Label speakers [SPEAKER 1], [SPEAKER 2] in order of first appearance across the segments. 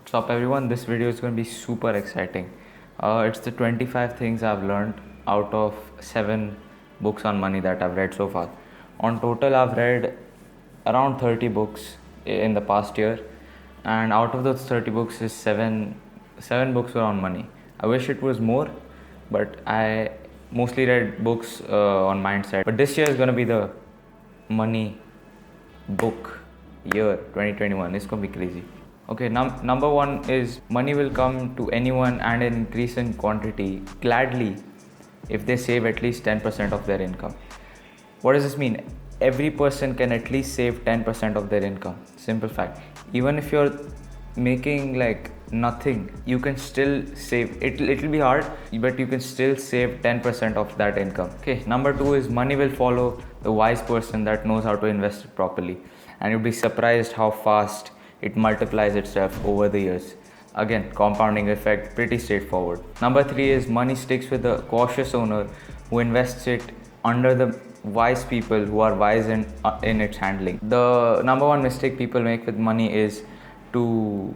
[SPEAKER 1] What's up everyone, this video is going to be super exciting. It's the 25 things I've learned out of 7 books on money that I've read so far. On total I've read around 30 books in the past year, and out of those 30 books is 7 books were on money. I wish it was more, but I mostly read books on mindset. But this year is going to be the money book year 2021. It's going to be crazy. Okay, number one is money will come to anyone and in increasing quantity gladly if they save at least 10% of their income. What does this mean? Every person can at least save 10% of their income. Simple fact. Even if you're making like nothing, you can still save. It'll be hard, but you can still save 10% of that income. Okay, number two is money will follow the wise person that knows how to invest it properly. And you'll be surprised how fast it multiplies itself over the years. Again, compounding effect, pretty straightforward. Number three is money sticks with the cautious owner who invests it under the wise people who are wise in its handling. The number one mistake people make with money is to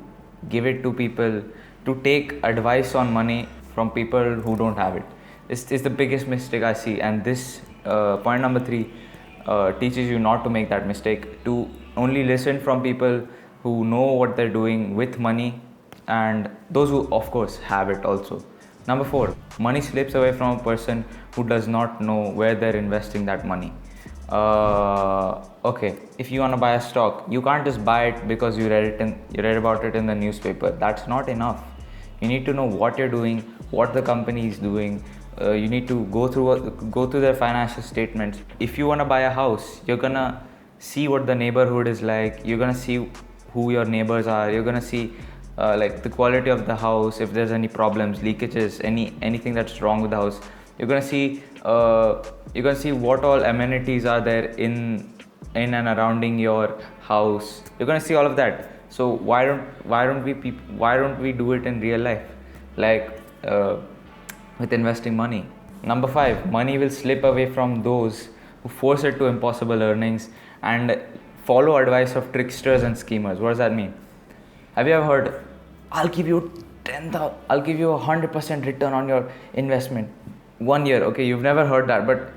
[SPEAKER 1] give it to people, to take advice on money from people who don't have it. It's the biggest mistake I see, and this point number three teaches you not to make that mistake, to only listen from people who know what they're doing with money and those who of course have it also. Number four, money slips away from a person who does not know where they're investing that money. Okay, if you want to buy a stock, you can't just buy it because you read about it in the newspaper. That's not enough. You need to know what you're doing, what the company is doing. You need to go through their financial statements. If you want to buy a house, you're gonna see what the neighborhood is like. You're gonna see who your neighbors are. You're gonna see like the quality of the house, if there's any problems, leakages, anything that's wrong with the house. You're gonna see what all amenities are there in and surrounding your house. You're gonna see all of that. So why don't we do it in real life, like with investing money? Number five, money will slip away from those who force it to impossible earnings and follow advice of tricksters and schemers. What does that mean? Have you ever heard, I'll give you 100% return on your investment 1 year? Okay, you've never heard that, but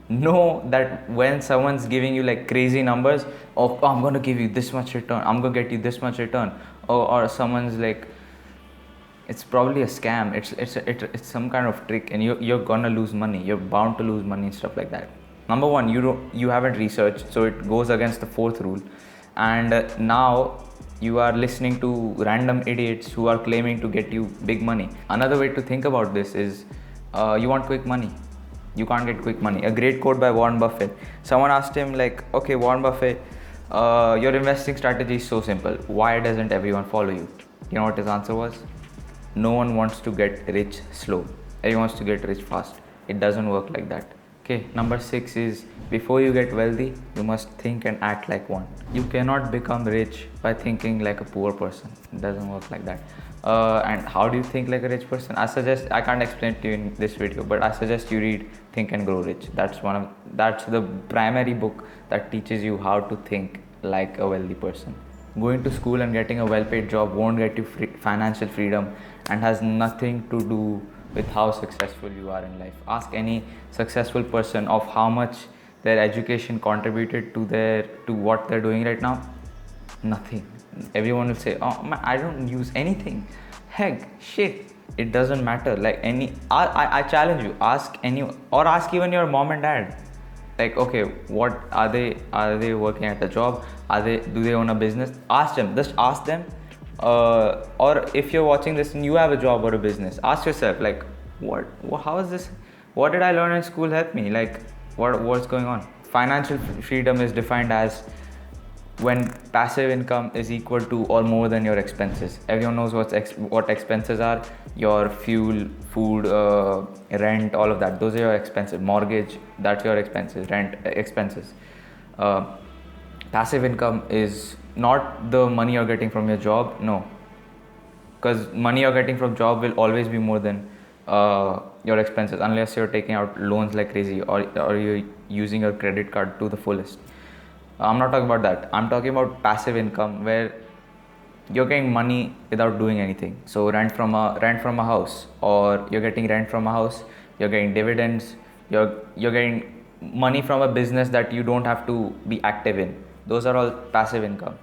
[SPEAKER 1] know that when someone's giving you like crazy numbers, oh, I'm going to give you this much return, I'm going to get you this much return, or someone's like, it's probably a scam, it's some kind of trick, and you're gonna lose money, you're bound to lose money and stuff like that. Number one, you haven't researched, so it goes against the fourth rule, and now you are listening to random idiots who are claiming to get you big money. Another way to think about this is, you want quick money. You can't get quick money. A great quote by Warren Buffett. Someone asked him like, okay, Warren Buffett, your investing strategy is so simple. Why doesn't everyone follow you? You know what his answer was? No one wants to get rich slow. Everyone wants to get rich fast. It doesn't work like that. Okay, number six is, before you get wealthy, you must think and act like one. You cannot become rich by thinking like a poor person. It doesn't work like that. And how do you think like a rich person? I can't explain to you in this video, but I suggest you read Think and Grow Rich. That's the primary book that teaches you how to think like a wealthy person. Going to school and getting a well-paid job won't get you financial freedom, and has nothing to do with how successful you are in life. Ask any successful person of how much their education contributed to what they're doing right now. Nothing. Everyone will say, oh man, I don't use anything. Heck, shit, it doesn't matter. Like I challenge you, ask anyone, or ask even your mom and dad. Like, okay, what are they working at a job? Do they own a business? Ask them. Just ask them. Or if you're watching this and you have a job or a business, ask yourself like, how is this? What did I learn in school help me? Like, what's going on? Financial freedom is defined as when passive income is equal to or more than your expenses. Everyone knows what expenses are. Your fuel, food, rent, all of that. Those are your expenses. Mortgage, that's your expenses. Rent, expenses. Passive income is not the money you're getting from your job. No, because money you're getting from job will always be more than your expenses, unless you're taking out loans like crazy, or you're using your credit card to the fullest. I'm not talking about that. I'm talking about passive income, where you're getting money without doing anything. So rent from a house, or you're getting rent from a house, you're getting dividends, you're getting money from a business that you don't have to be active in. Those are all passive income.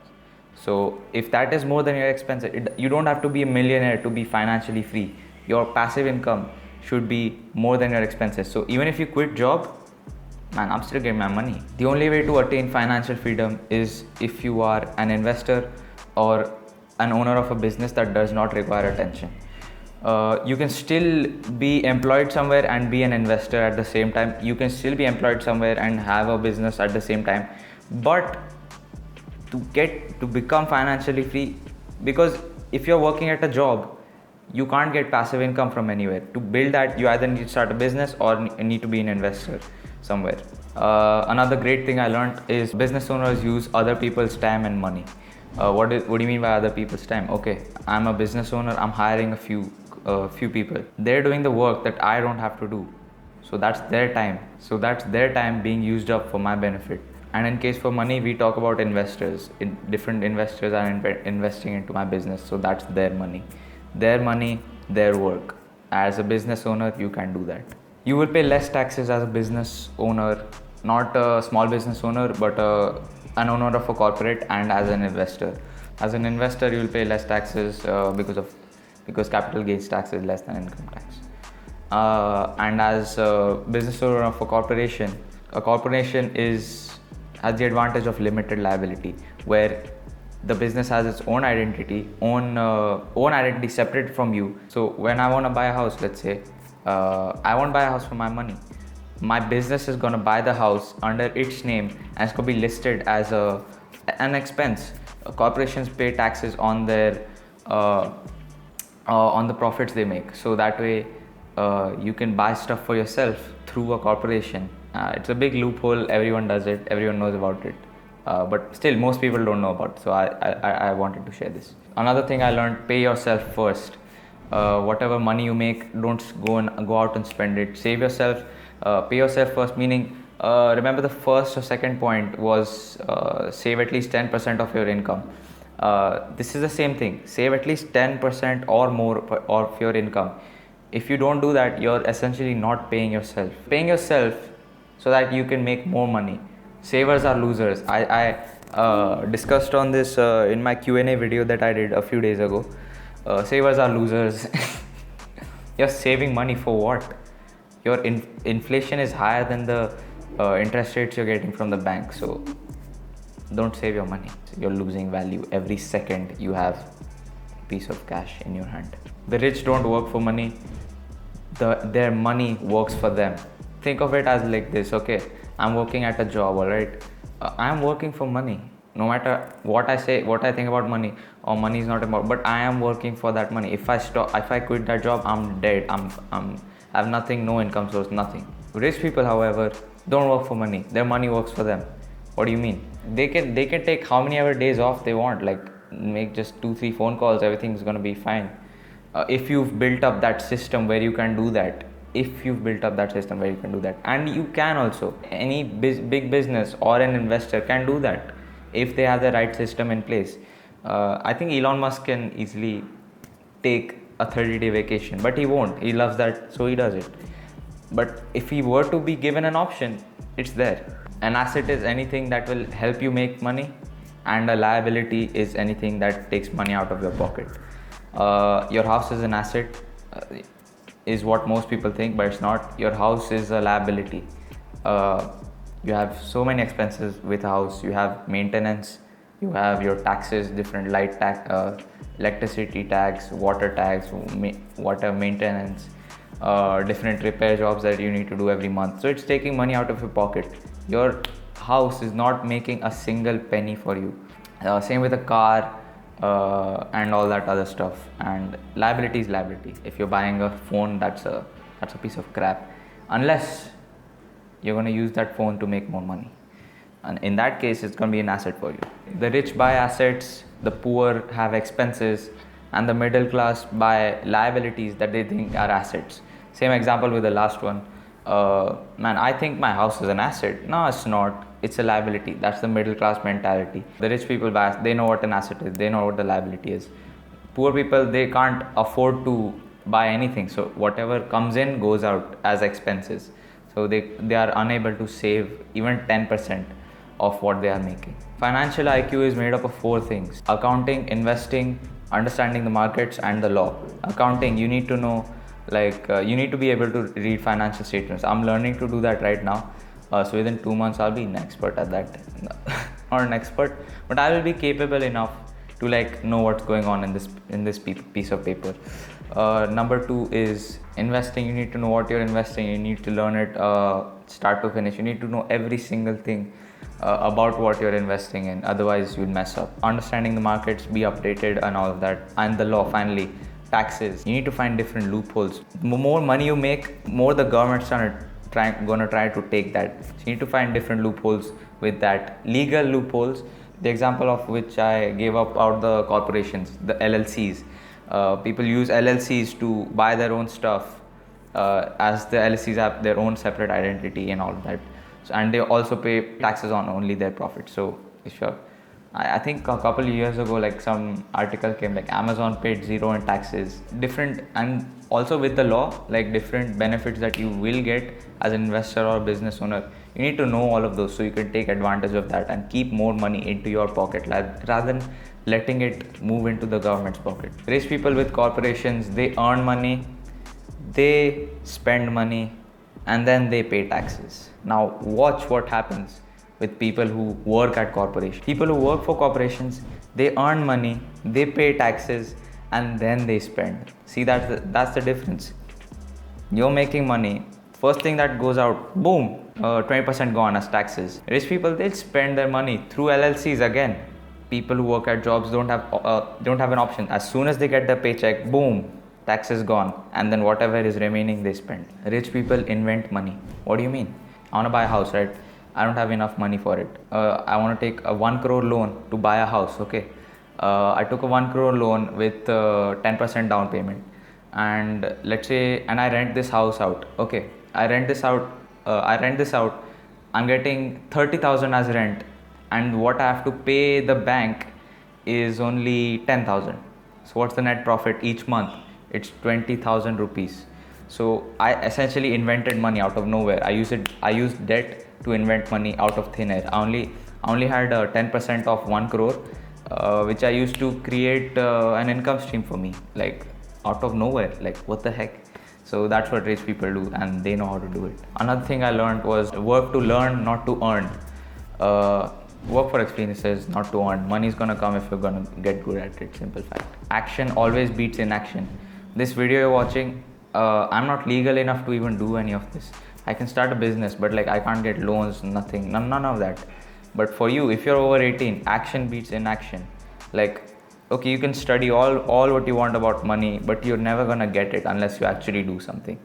[SPEAKER 1] So if that is more than your expense, you don't have to be a millionaire to be financially free. Your passive income should be more than your expenses. So even if you quit job, man, I'm still getting my money. The only way to attain financial freedom is if you are an investor or an owner of a business that does not require attention. You can still be employed somewhere and be an investor at the same time. You can still be employed somewhere and have a business at the same time. But to become financially free, because if you're working at a job, you can't get passive income from anywhere. To build that, you either need to start a business or need to be an investor somewhere. Another great thing I learned is business owners use other people's time and money. What do you mean by other people's time? Okay, I'm a business owner, I'm hiring a few people. They're doing the work that I don't have to do. So that's their time. So that's their time being used up for my benefit. And in case for money, we talk about investors. Different investors are investing into my business. So that's their money. Their money, their work. As a business owner, you can do that. You will pay less taxes as a business owner, not a small business owner, but an owner of a corporate, and as an investor. As an investor, you will pay less taxes because capital gains tax is less than income tax. And as a business owner of a corporation has the advantage of limited liability, where the business has its own identity separate from you. So when I want to buy a house, let's say, I won't buy a house for my money. My business is going to buy the house under its name, and it's going to be listed as an expense. Corporations pay taxes on their on the profits they make. So that way, you can buy stuff for yourself through a corporation. It's a big loophole. Everyone does it. Everyone knows about it. But still, most people don't know about it. So I wanted to share this. Another thing I learned: pay yourself first. Whatever money you make, don't go out and spend it. Save yourself. Pay yourself first. Meaning, remember the first or second point was save at least 10% of your income. This is the same thing. Save at least 10% or more of your income. If you don't do that, you're essentially not paying yourself. Paying yourself so that you can make more money. Savers are losers. I discussed on this in my Q&A video that I did a few days ago. Savers are losers. You're saving money for what? Your inflation is higher than the interest rates you're getting from the bank. So don't save your money. You're losing value every second you have a piece of cash in your hand. The rich don't work for money. Their money works for them. Think of it as like this, okay? I'm working at a job, alright? I'm working for money. No matter what I say, what I think about money, or money is not important, but I am working for that money. If I quit that job, I'm dead. I have nothing, no income source, nothing. Rich people, however, don't work for money. Their money works for them. What do you mean? They can take how many ever days off they want, like make just 2-3 phone calls, everything's gonna be fine. If you've built up that system where you can do that, and you can also, any big business or an investor can do that if they have the right system in place. I think Elon Musk can easily take a 30-day vacation, but he won't. He loves that, so he does it. But if he were to be given an option, it's there. An asset is anything that will help you make money, and a liability is anything that takes money out of your pocket. Your house is an asset, is what most people think, but it's not. Your house is a liability. You have so many expenses with a house. You have maintenance, you have your taxes, different light tax, electricity tax, water tax, water maintenance, different repair jobs that you need to do every month. So it's taking money out of your pocket. Your house is not making a single penny for you. Same with a car and all that other stuff. And liability is liability. If you're buying a phone, that's a piece of crap, unless you're going to use that phone to make more money. And in that case, it's going to be an asset for you. The rich buy assets, the poor have expenses, and the middle class buy liabilities that they think are assets. Same example with the last one. Man, I think my house is an asset. No, it's not. it's a liability. That's the middle class mentality. The rich people buy, they know what an asset is, they know what the liability is. Poor people, they can't afford to buy anything, so whatever comes in goes out as expenses. So they are unable to save even 10% of what they are making. Financial IQ is made up of 4 things: accounting, investing, understanding the markets, and the law. Accounting, you need to know, you need to be able to read financial statements. I'm learning to do that right now. So within 2 months I'll be an expert at that. Not an expert, but I will be capable enough to know what's going on in this piece of paper. Number 2 is investing. You need to know what you're investing. You need to learn it start to finish. You need to know every single thing about what you're investing in, otherwise you'll mess up. Understanding the markets, be updated and all of that. And the law, finally. Taxes, you need to find different loopholes. More money you make, more the government's gonna try to take that. So you need to find different loopholes with that. Legal loopholes, the example of which I gave up out the corporations, the LLCs. People use LLCs to buy their own stuff, as the LLCs have their own separate identity and all of that. So, and they also pay taxes on only their profits. So if you're, I think a couple of years ago, some article came, Amazon paid 0 in taxes. Different, and also with the law, different benefits that you will get as an investor or business owner. You need to know all of those so you can take advantage of that and keep more money into your pocket rather than letting it move into the government's pocket. Rich people with corporations, they earn money, they spend money, and then they pay taxes. Now watch what happens with people who work at corporations. People who work for corporations, they earn money, they pay taxes, and then they spend. See, that's the difference. You're making money, first thing that goes out, boom, 20% gone as taxes. Rich people, they'll spend their money through LLCs again. People who work at jobs don't have an option. As soon as they get their paycheck, boom, taxes gone, and then whatever is remaining they spend. Rich people invent money. What do you mean? I want to buy a house, right? I don't have enough money for it. I want to take a 1 crore loan to buy a house, okay? I took a 1 crore loan with 10% down payment, and let's say, and I rent this house out, okay? I rent this out, I'm getting 30,000 as rent, and what I have to pay the bank is only 10,000. So what's the net profit each month? It's 20,000 rupees. So I essentially invented money out of nowhere. I used debt to invent money out of thin air. I only had 10% of 1 crore, which I used to create an income stream for me, out of nowhere. What the heck? So that's what rich people do, and they know how to do it. Another thing I learned was work to learn, not to earn. Work for experiences, not to earn. Money is gonna come if you're gonna get good at it. Simple fact. Action always beats inaction. This video you're watching, I'm not legal enough to even do any of this. I can start a business, but I can't get loans, nothing, none of that. But for you, if you're over 18, action beats inaction. Okay, you can study all what you want about money, but you're never gonna get it unless you actually do something.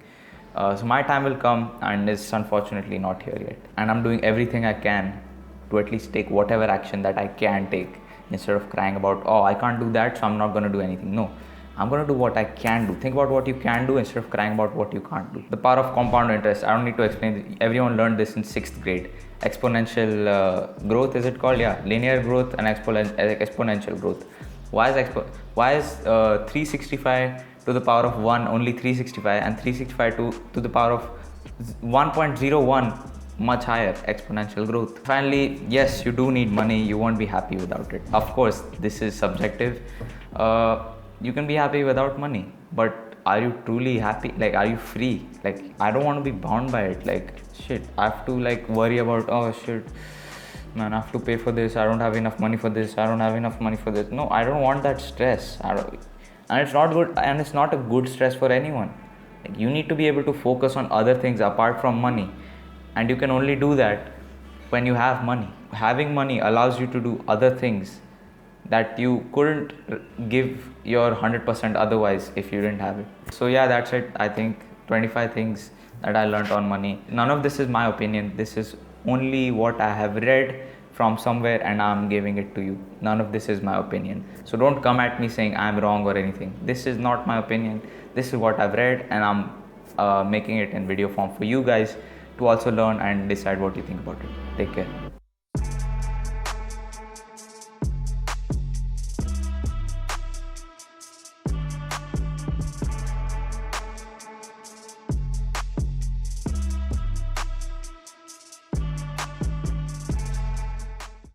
[SPEAKER 1] So my time will come, and it's unfortunately not here yet. And I'm doing everything I can to at least take whatever action that I can take, instead of crying about, oh, I can't do that, so I'm not gonna do anything. No, I'm going to do what I can do. Think about what you can do instead of crying about what you can't do. The power of compound interest. I don't need to explain. Everyone learned this in 6th grade. Exponential growth, is it called? Yeah. Linear growth and exponential growth. Why is 365 to the power of 1 only 365, and 365 to the power of 1.01 much higher? Exponential growth. Finally, yes, you do need money. You won't be happy without it. Of course, this is subjective. You can be happy without money, but are you truly happy? Are you free? I don't want to be bound by it. Shit, I have to worry about, oh shit, man, I have to pay for this, I don't have enough money for this, I don't have enough money for this. No, I don't want that stress. And it's not good, and it's not a good stress for anyone. You need to be able to focus on other things apart from money, and you can only do that when you have money. Having money allows you to do other things that you couldn't give your 100% otherwise if you didn't have it. So yeah, that's it. I think 25 things that I learned on money. None of this is my opinion. This is only what I have read from somewhere, and I'm giving it to you. None of this is my opinion. So don't come at me saying I'm wrong or anything. This is not my opinion. This is what I've read, and I'm making it in video form for you guys to also learn and decide what you think about it. Take care.